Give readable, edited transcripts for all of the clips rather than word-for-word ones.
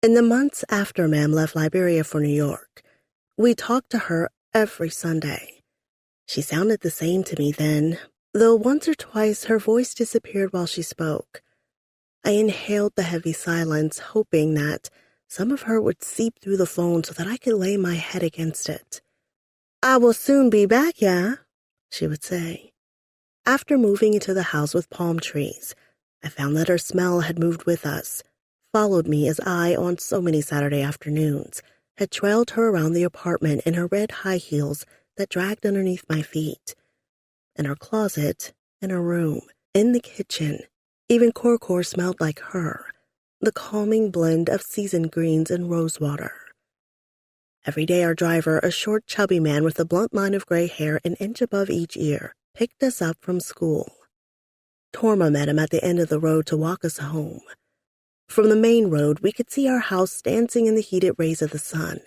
In the months after Ma'am left Liberia for New York, we talked to her every Sunday. She sounded the same to me then, though once or twice her voice disappeared while she spoke. I inhaled the heavy silence, hoping that some of her would seep through the phone so that I could lay my head against it. "I will soon be back, yeah?" she would say. After moving into the house with palm trees, I found that her smell had moved with us, followed me as I, on so many Saturday afternoons, had trailed her around the apartment in her red high heels that dragged underneath my feet. In her closet, in her room, in the kitchen, even Corcor smelled like her, the calming blend of seasoned greens and rosewater. Every day our driver, a short, chubby man with a blunt line of gray hair an inch above each ear, picked us up from school. Torma met him at the end of the road to walk us home. From the main road, we could see our house dancing in the heated rays of the sun,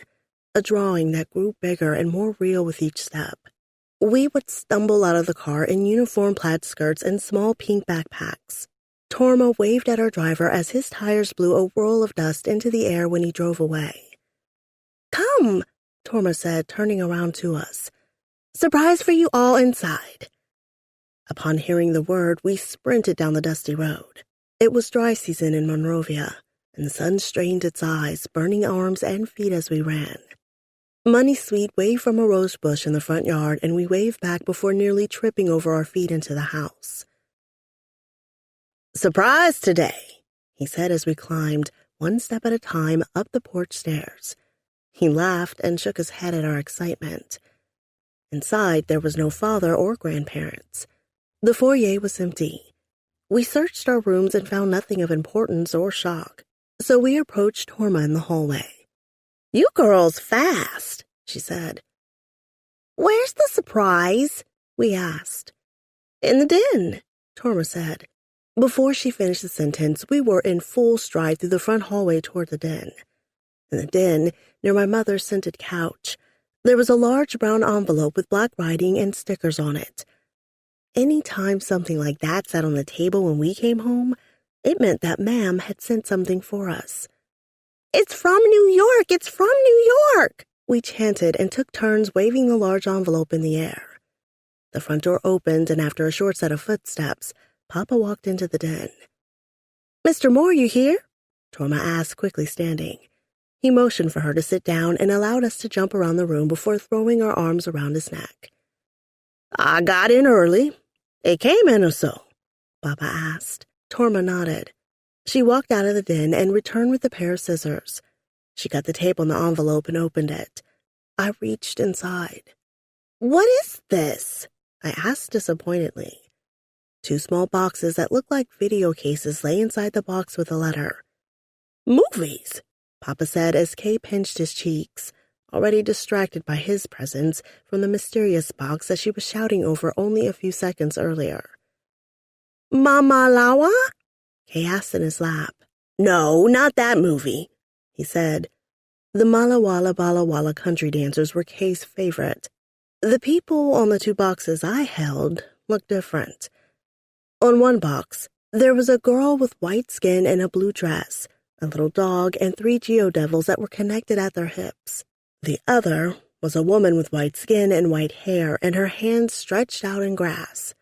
a drawing that grew bigger and more real with each step. We would stumble out of the car in uniform plaid skirts and small pink backpacks. Torma waved at our driver as his tires blew a whirl of dust into the air when he drove away. "Come," Torma said, turning around to us. "Surprise for you all inside." Upon hearing the word, we sprinted down the dusty road. It was dry season in Monrovia, and the sun strained its eyes, burning arms and feet as we ran. Money Sweet waved from a rose bush in the front yard, and we waved back before nearly tripping over our feet into the house. "Surprise today," he said as we climbed, one step at a time, up the porch stairs. He laughed and shook his head at our excitement. Inside, there was no father or grandparents. The foyer was empty. We searched our rooms and found nothing of importance or shock, so we approached Torma in the hallway. "You girls fast," she said. "Where's the surprise?" we asked. "In the den," Torma said. Before she finished the sentence, we were in full stride through the front hallway toward the den. In the den, near my mother's scented couch, there was a large brown envelope with black writing and stickers on it. Any time something like that sat on the table when we came home, it meant that Ma'am had sent something for us. "It's from New York! It's from New York!" we chanted and took turns waving the large envelope in the air. The front door opened, and after a short set of footsteps, Papa walked into the den. "Mr. Moore, you here?" Torma asked, quickly standing. He motioned for her to sit down and allowed us to jump around the room before throwing our arms around his neck. "I got in early. It came in or so?" Papa asked. Torma nodded. She walked out of the den and returned with a pair of scissors. She cut the tape on the envelope and opened it. I reached inside. "What is this?" I asked disappointedly. 2 small boxes that looked like video cases lay inside the box with a letter. "Movies," Papa said as Kay pinched his cheeks, already distracted by his presence from the mysterious box that she was shouting over only a few seconds earlier. "Mama Lawa?" Kay asked in his lap. "No, not that movie," he said. The Malawala Balawala country dancers were Kay's favorite. The people on the 2 boxes I held looked different. On one box, there was a girl with white skin and a blue dress, a little dog, and 3 geodevils that were connected at their hips. The other was a woman with white skin and white hair, and her hands stretched out in grass.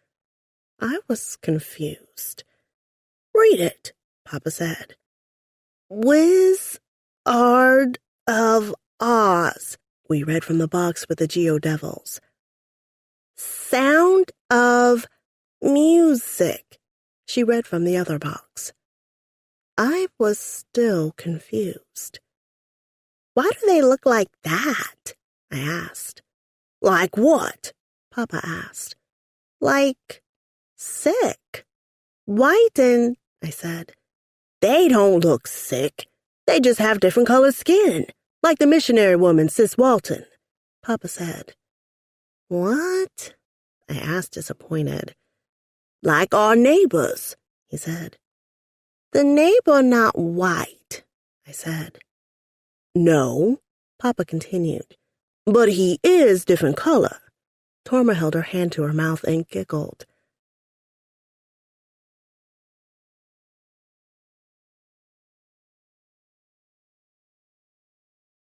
I was confused. "Read it," Papa said. "Wizard of Oz," we read from the box with the geodevils. "Sound of Music," she read from the other box. I was still confused. "Why do they look like that?" I asked. "Like what?" Papa asked. "Like sick." "White and," I said. "They don't look sick. They just have different colored skin, like the missionary woman, Sis Walton," Papa said. "What?" I asked, disappointed. "Like our neighbors," he said. "The neighbor not white," I said. "No," Papa continued, "but he is different color." Torma held her hand to her mouth and giggled.